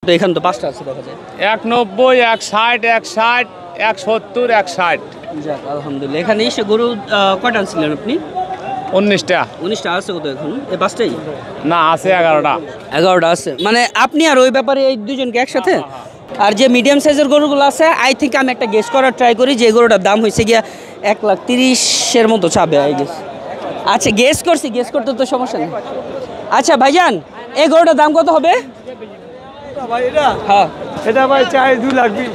তো এখানে তো 5টা আছে দেখা যায়। 190, 160, 160, 170, 160। যাক আলহামদুলিল্লাহ। এখানে এসে গরু কয়টা আনছিলেন আপনি? 19টা। 19টা আছে কত এখন? এই 5টাই না, আছে 11টা। 11টা আছে মানে আপনি আর ওই ব্যাপারে এই দুজনকে একসাথে? আর যে মিডিয়াম সাইজের গরুগুলো আছে আই থিঙ্ক আমি একটা গেস করার ট্রাই করি যে গরুটার দাম হয়েছে গিয়া 1,30,000-এর মতো চাবে আই গেস। আচ্ছা গেস করতে তো সমস্যা নেই। আচ্ছা ভাইজান এই গরুটার দাম কত হবে? হ্যাঁ এটা ভাই চাই 2,20,000।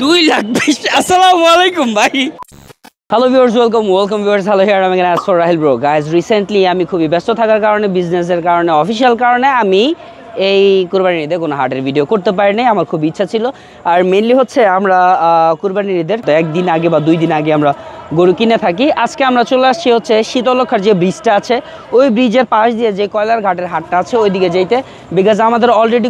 2,20,000। আসসালামু আলাইকুম ভাই। Hello viewers, welcome viewers. Hello here আমি as for Rahil bro. Guys recently আমি খুবই ব্যস্ত থাকার কারণে, বিজনেসের কারণে, অফিসিয়াল কারণে আমি এই কুরবানির ঈদে কোনো হাটের ভিডিও করতে পারিনি। আমার খুব ইচ্ছা ছিল। আর মেনলি হচ্ছে আমরা কুরবানির ঈদের তো একদিন আগে বা 2 দিন আগে আমরা গরু কিনে থাকি। আজকে আমরা চলে আসছি হচ্ছে শীতলক্ষার যে ব্রিজটা আছে ওই ব্রিজের পাশ দিয়ে যে কয়লার ঘাটের হাটটা আছে ওই দিকে যেতে, বিকজ আমাদের অলরেডি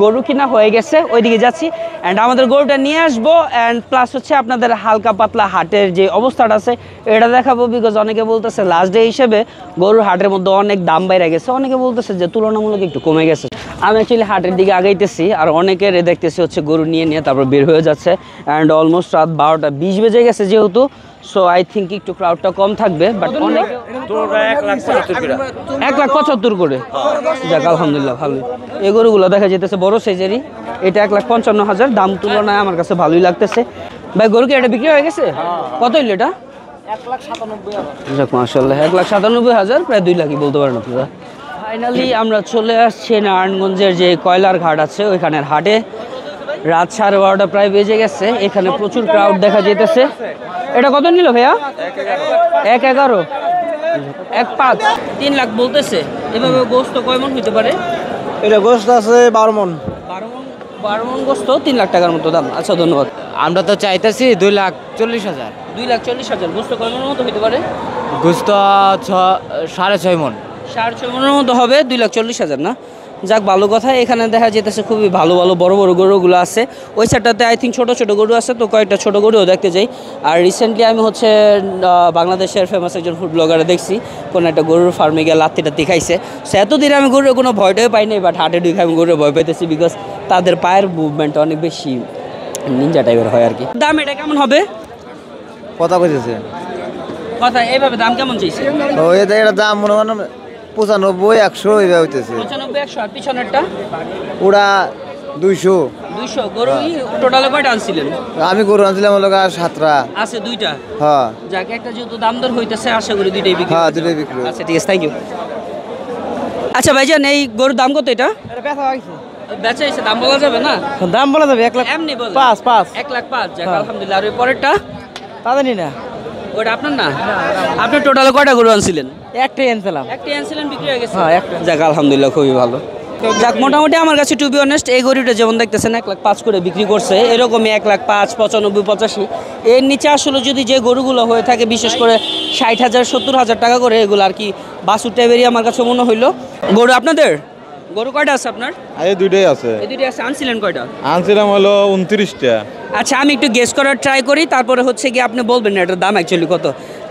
গরু কিনা হয়ে গেছে, ওই দিকে যাচ্ছি অ্যান্ড আমাদের গরুটা নিয়ে আসবো অ্যান্ড প্লাস হচ্ছে আপনাদের হালকা পাতলা হাটের যে অবস্থাটা আছে এটা দেখাবো। বিকজ অনেকে বলতেছে লাস্ট ডে হিসেবে গরুর হাটের মধ্যে অনেক দাম বাইরে গেছে, অনেকে বলতেছে যে তুলনামূলক একটু কমে গেছে। আমি অ্যাকচুয়ালি হাটের দিকে আগাইতেছি আর অনেকের দেখতেছি হচ্ছে গরু নিয়ে তারপর বের হয়ে যাচ্ছে অ্যান্ড অলমোস্ট রাত 12টা 20 বেজে গেছে যেহেতু, সো আই থিঙ্ক একটু ক্রাউডটা কম থাকবে। বাট অনেক 1,75,000 করে। যাক আলহামদুলিল্লাহ ভালোই। এই গরুগুলো দেখা যেতেছে বড় সাইজেরই। এটা 1,55,000 দাম তুলনায় আমার কাছে ভালোই লাগতেছে। ভাই গরু কি এটা বিক্রি হয়ে গেছে? কত হইল এটা? 1,97,000। যাক মাশাআল্লাহ 1,97,000 প্রায় 2 লাখই বলতে পারেন আপনারা। ফাইনালি আমরা চলে আসছি নারায়ণগঞ্জের যে কয়লার ঘাট আছে ওইখানের হাটে। রাত 12:30 প্রায় বেজে গেছে। এখানে প্রচুর ক্রাউড দেখা যেতেছে। এটা কত নিল ভাইয়া? 1,11, 1,5, 3 লাখ বলতেছে। এভাবে গোস্ত কয় মন হইতে পারে? এটা গোস্ত আছে 12 মন। 12 মন গোস্ত 3 লাখ টাকার মতো দাম। আচ্ছা ধন্যবাদ। আমরা তো চাইতেছি 2,40,000। 2,40,000 গোস্ত কয় মনের মতো হইতে পারে? গোস্ত 6.5 মন। 6.5 মনের মতো হবে। 2,40,000 না? যাক ভালো কথা। এখানে দেখা যেতেছে খুবই ভালো ভালো বড় বড় গরুগুলো আছে। ওই সাইডটাতে আই থিঙ্ক ছোটো ছোটো গরু আছে, তো কয়েকটা ছোটো গরুও দেখতে যাই। আর রিসেন্টলি আমি হচ্ছে বাংলাদেশের ফেমাস একজন ফুড ব্লগারে দেখছি কোনো একটা গরুর ফার্মে গিয়ে লাত্তিটা খাইছে। সো এতদিনে আমি গরুর কোনো ভয়টাই পাইনি, বাট হাটে ঢুকে আমি গরুর ভয় পাইতেছি বিকজ তাদের পায়ের মুভমেন্ট অনেক বেশি নিনজা টাইপের হয় আর কি। দাম এটা কেমন হবে? কথা কইতেছে কথা এইভাবে দাম কেমন চাইছে? ও এটা দাম মনে হয় 95, 100 এইভাবে হইতেছে। 95, 100। আর পিছনেরটা ওরা 200। গরু টোটালে কয়টা আনছিলেন? আমি গরু আনছিলাম হলো 7টা আছে 2টা। হ্যাঁ যাক একটা যেহেতু দাম দর হইতেছে আশা করি 2টাই বিক্রি। হ্যাঁ 2টাই বিক্রি। আচ্ছা ঠিক আছে, থ্যাংক ইউ। আচ্ছা ভাইজান এই গরুর দাম কত? এটা বেচা হয়েছে, দাম বলা যাবে না? দাম বলা যাবে 1 লাখ এমনি বল 5। 1,05,000। যাক আলহামদুলিল্লাহ। আর ওই পরেরটা তাদের না ওটা আপনার না? আপনি টোটালে কয়টা গরু আনছিলেন? একটাই আনছিলাম। একটাই আনছিলেন, বিক্রি হয়ে গেছে? হ্যাঁ একটা। যাক আলহামদুলিল্লাহ খুবই ভালো। যাক মোটামুটি আমার কাছে টু বি অনেস্ট এই গরুটা যেমন দেখতেছেন 1,05,000 করে বিক্রি করছে, এরকমই 1,05,000, 95, 85 এর নিচে আসলে যদি যে গরুগুলো হয়ে থাকে বিশেষ করে 60,000, 70,000 টাকা করে এগুলো আর কি বাসুর টাইপেরই আমার কাছে মনে হইলো। গরু আপনাদের গরু কয়টা আছে আপনার? এই 2টাই আছে। এই 2টাই আছে। আনছিলেন কয়টা? আনছিলাম হলো 29টা। আচ্ছা আমি একটু গেস করার ট্রাই করি, তারপরে হচ্ছে কি আপনি বলবেন না এটার দাম অ্যাকচুয়ালি কত।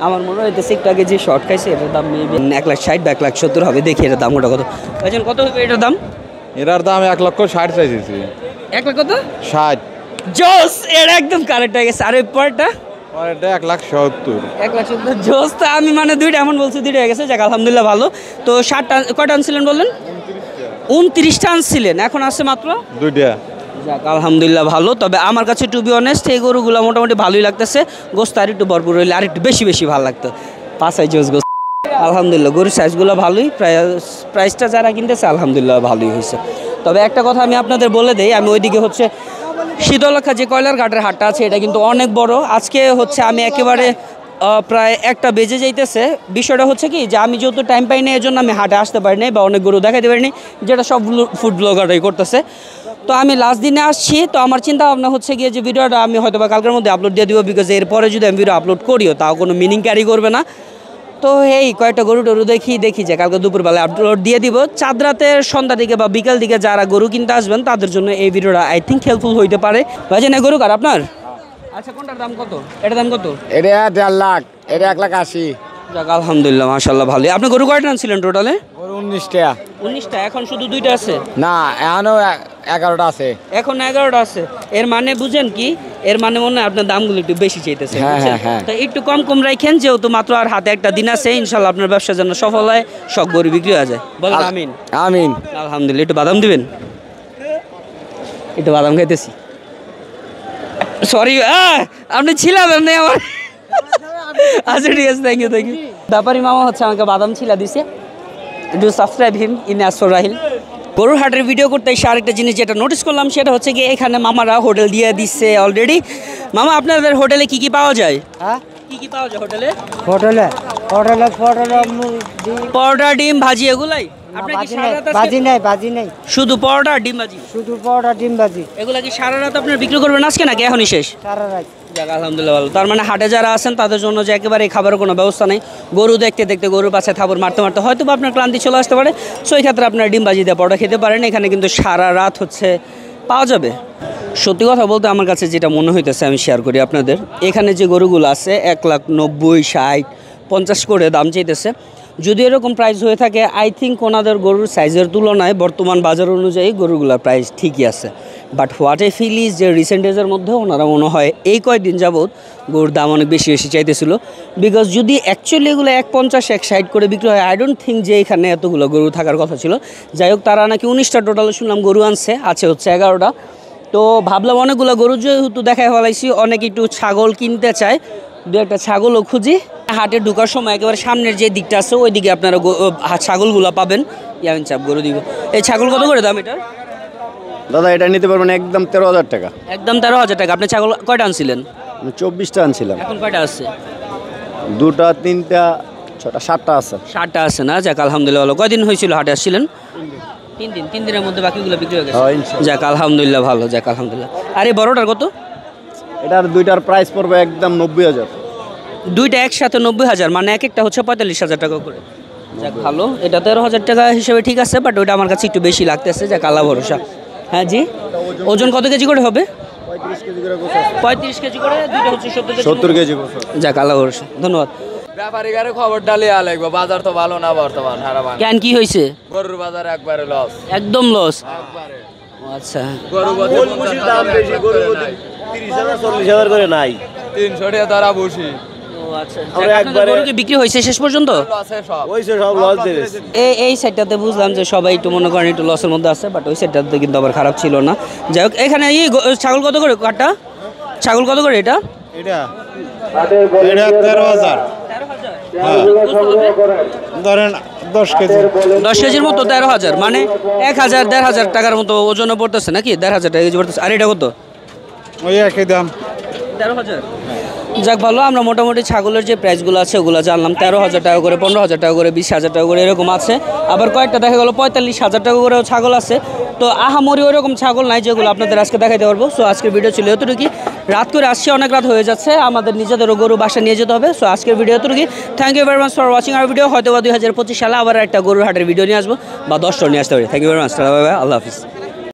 আমার মনে হইতেছে একটু আগে যে শর্ট খাইছে এটার দাম মেবি 1,60,000 বা 1,70,000 হবে। দেখি এটার দাম ওটা কত। ভাইজান কত হবে এটার দাম? এটার দাম 1,60,000 চাইছি। 1 লাখ কত? 60। জোস, এটা একদম কারেক্ট হয়ে গেছে। আর এই পরেরটা? পরেরটা 1,70,000। 1,70,000 জোস। তো আমি মানে 2টা এমন বলছি 2টা হয়ে গেছে। যাক আলহামদুলিল্লাহ ভালো। তো 60টা কয়টা আনছিলেন বললেন? 29টা আনছিলেন, এখন আছে মাত্র 2টা। যাক আলহামদুলিল্লাহ ভালো। তবে আমার কাছে টু বি অনেস্ট এই গরুগুলো মোটামুটি ভালোই লাগতেছে। গোস্ত আর একটু ভরপুর হইলে আর একটু বেশি বেশি ভালো লাগতো। 5 জোস গোস্ত আলহামদুলিল্লাহ। গরুর সাইজগুলো ভালোই, প্রাইসটা যারা কিনতেছে আলহামদুলিল্লাহ ভালোই হয়েছে। তবে একটা কথা আমি আপনাদের বলে দেই, আমি ওইদিকে হচ্ছে শীতলক্ষা যে কয়লার ঘাটের হাটটা আছে এটা কিন্তু অনেক বড়। আজকে হচ্ছে আমি একেবারে প্রায় 1টা বেজে যাইতেছে। বিষয়টা হচ্ছে কি যে আমি যেহেতু টাইম পাই না এই জন্য আমি হাটে আসতে পারিনি বা অনেক গরু দেখাতে পারিনি, যেটা সব ফুড ব্লগাররাই করতেছে। তো আমি লাস্ট দিনে আসছি, তো আমার চিন্তা ভাবনা হচ্ছে গিয়ে যে ভিডিওটা আমি হয়তো বা কালকের মধ্যে আপলোড দিয়ে দিব, বিকজ এরপরে যদি আমি ভিডিও আপলোড করিও তাও কোনো মিনিং ক্যারি করবে না। তো এই কয়েকটা গরু টরু দেখি যে কালকে দুপুরবেলা আপলোড দিয়ে দিব। চাঁদ রাতের সন্ধ্যা দিকে বা বিকাল দিকে যারা গরু কিনতে আসবেন তাদের জন্য এই ভিডিওটা আই থিঙ্ক হেল্পফুল হইতে পারে। ভাইজান এই গরু কার আপনার? আচ্ছা কোনটার দাম কত? এটার দাম কত? এটা 1.5 লাখ। এটা 1,80,000। যাক আলহামদুলিল্লাহ মাশাআল্লাহ ভালো। আপনি গরু কয়টা আনছিলেন টোটালে? গরু 19টা। 19টা, এখন শুধু 2টা আছে? না এখনো 11টা আছে। এখন 11টা আছে। এর মানে বুঝেন কি? এর মানে মনে হয় আপনার দামগুলো একটু বেশি চাইতেছে। হ্যাঁ, বুঝছেন? হ্যাঁ, হ্যাঁ। তো একটু কম কম রাখেন, যেহেতু মাত্র আর হাতে একটা দিন আছে, ইনশাআল্লাহ আপনার ব্যবসা যেন সফল হয়, সব গরু বিক্রি হয়ে যায়। বলেন আমিন। আমিন। আলহামদুলিল্লাহ। একটু বাদাম দিবেন? একটু বাদাম খাইতেছি। সরি আপনি ছিলা দেন নাই আমার। আচ্ছা ঠিক আছে, থ্যাংক ইউ থ্যাংক ইউ। ব্যাপারী মামা হচ্ছে আমাকে বাদাম ছিলা দিছে। একটু সাবস্ক্রাইব হিম ইন আসর রাহিল। গরুর হাটের ভিডিও করতে এসে আরেকটা জিনিস যেটা নোটিস করলাম সেটা হচ্ছে কি, এখানে মামারা হোটেল দিয়ে দিচ্ছে অলরেডি। মামা আপনাদের হোটেলে কি কি পাওয়া যায়? হ্যাঁ কি কি পাওয়া যায় হোটেলে? হোটেলে হোটেলে হোটেলে পরোটা, ডিম, ভাজি এগুলাই? আপনার কি সারা রাত বাজি নাই বাজি নাই শুধু পরোটা আর ডিম ভাজি? শুধু পরোটা ডিম বাজি এগুলা কি সারা রাত আপনার বিক্রি করবেন আজকে নাকি এখনই শেষ? সারা রাত। যাক আলহামদুলিল্লাহ ভালো। তার মানে হাটে যারা আছেন তাদের জন্য যে একেবারে খাবারের কোনো ব্যবস্থা নেই, গরু দেখতে দেখতে গরুর পাশে থাবর মারতে মারতে হয়তো বা আপনার ক্লান্তি চলে আসতে পারে। সো এই ক্ষেত্রে আপনার ডিম ভাজি দিয়ে পরোটা খেতে পারেন। এখানে কিন্তু সারা রাত হচ্ছে পাওয়া যাবে। সত্যি কথা বলতে আমার কাছে যেটা মনে হইতেছে আমি শেয়ার করি আপনাদের, এখানে যে গরুগুলো আছে 1,90,000, 60, 50 করে দাম চাইতেছে। যদি এরকম প্রাইস হয়ে থাকে, আই থিঙ্ক ওনাদের গরুর সাইজের তুলনায় বর্তমান বাজার অনুযায়ী গরুগুলোর প্রাইস ঠিকই আছে। But what a feel is যে রিসেন্ট ডেজের মধ্যে ওনারা মনে হয় এই কয়েকদিন যাবৎ গরুর দাম অনেক বেশি বেশি চাইতেছিল। বিকজ যদি অ্যাকচুয়ালি এগুলো 150, 160 করে বিক্রি হয়, আই ডোন্ট থিঙ্ক যে এখানে এতগুলো গরু থাকার কথা ছিল। যাই হোক, তারা নাকি 19টা টোটালে শুনলাম গরু আনছে, আছে হচ্ছে 11টা। তো ভাবলাম অনেকগুলো গরু যেহেতু দেখায় ফেলাইছি, অনেকে একটু ছাগল কিনতে চায়, দু একটা ছাগলও খুঁজি। হাটে ঢোকার সময় একেবারে সামনের যে দিকটা আছে ওই দিকে আপনারা ছাগলগুলো পাবেন। ইয়ামিন চাপ গরু দিব। এই ছাগল কত করে দাম এটা? দাদা এটা নিতে পারবেন একদম 13,000 টাকা। একদম 13,000 টাকা। আপনি ছাগল কয়টা আনছিলেন? আমি 24টা আনছিলাম। এখন কয়টা আছে? 2টা 3টা 6টা 7টা আছে। 7টা আছে না? যাক আলহামদুলিল্লাহ ভালো। কয়দিন হয়েছিল হাটে আসছিলেন? 3 দিন। 3 দিনের মধ্যে বাকিগুলো বিক্রি হয়ে গেছে? হ্যাঁ, ইনশাআল্লাহ। যাক আলহামদুলিল্লাহ ভালো। যাক আলহামদুলিল্লাহ। আর এই বড়টার কত? এটার দুইটার প্রাইস পড়বে একদম 90,000। দুইটা একসাথে 90,000, মানে এক একটা হচ্ছে 45,000 টাকা করে। যাক ভালো, এটা 13,000 টাকা হিসেবে ঠিক আছে, বাট ওইটা আমার কাছে একটু বেশি লাগতেছে। যাক আল্লাহ ভরসা। হ্যাঁ জি। ওজন কত কেজি করে হবে? 35 কেজি করে 35 কেজি করে, দুইটা হচ্ছে 70 কেজি গোছ। যাক আল্লাহ ভরসা, ধন্যবাদ। ব্যাপারী গারে খবর ডালিয়া লাগবে, বাজার তো ভালো না বর্তমান হারাবান। কেন কি হয়েছে? গরুর বাজার একবারে লস, একদম লস। একবারে। আচ্ছা, গরু বলতে 30,000 40,000 করে নাই। 300 টাকা ধরা বসি আচ্ছা। আমরা একবারে গরু কি বিক্রি হয়েছে শেষ পর্যন্ত? লসে সব। ওইসে সব লস দেবে। এই সাইডটাতে বুঝলাম যে সবাই একটু মনে করেন একটু লসের মধ্যে আছে, বাট ওই সাইডটাতে কিন্তু আবার খারাপ ছিল না। যাই হোক, এখানে এই ছাগল কত করে কাটা? ছাগল কত করে এটা? এটা 13,000। ধরেন 10 কেজি। 10 কেজির মতো 13,000, মানে 1,000 1,500 টাকার মতো ওজনে পড়তেছে নাকি? 1,500 টাকা কেজি পড়তেছে। আর এটা কত? ওই একই দাম। 13,000। যাক ভালো, আমরা মোটামুটি ছাগলের যে প্রাইসগুলো আছে ওগুলো জানলাম। 13,000 টাকা করে, 15,000 টাকা করে, 20,000 টাকা করে এরকম আছে। আবার কয়েকটা দেখা গেলো 45,000 টাকা করেও ছাগল আছে। তো আহামরি ওরকম ছাগল নাই যেগুলো আপনাদের আজকে দেখাইতে পারবো। সো আজকের ভিডিও ছিল এতটুকুই। রাত করে আসছে, অনেক রাত হয়ে যাচ্ছে, আমাদের নিজেদেরও গরু বাসা নিয়ে যেতে হবে। সো আজকের ভিডিও এতটুকুই। Thank you very much for watching our video. হয়তো বা 2025 সালে আবার একটা গরুর হাটের ভিডিও নিয়ে আসবো, বা 10টা নিয়ে আসতে পারি। Thank you very much. আল্লাহ হাফিজ।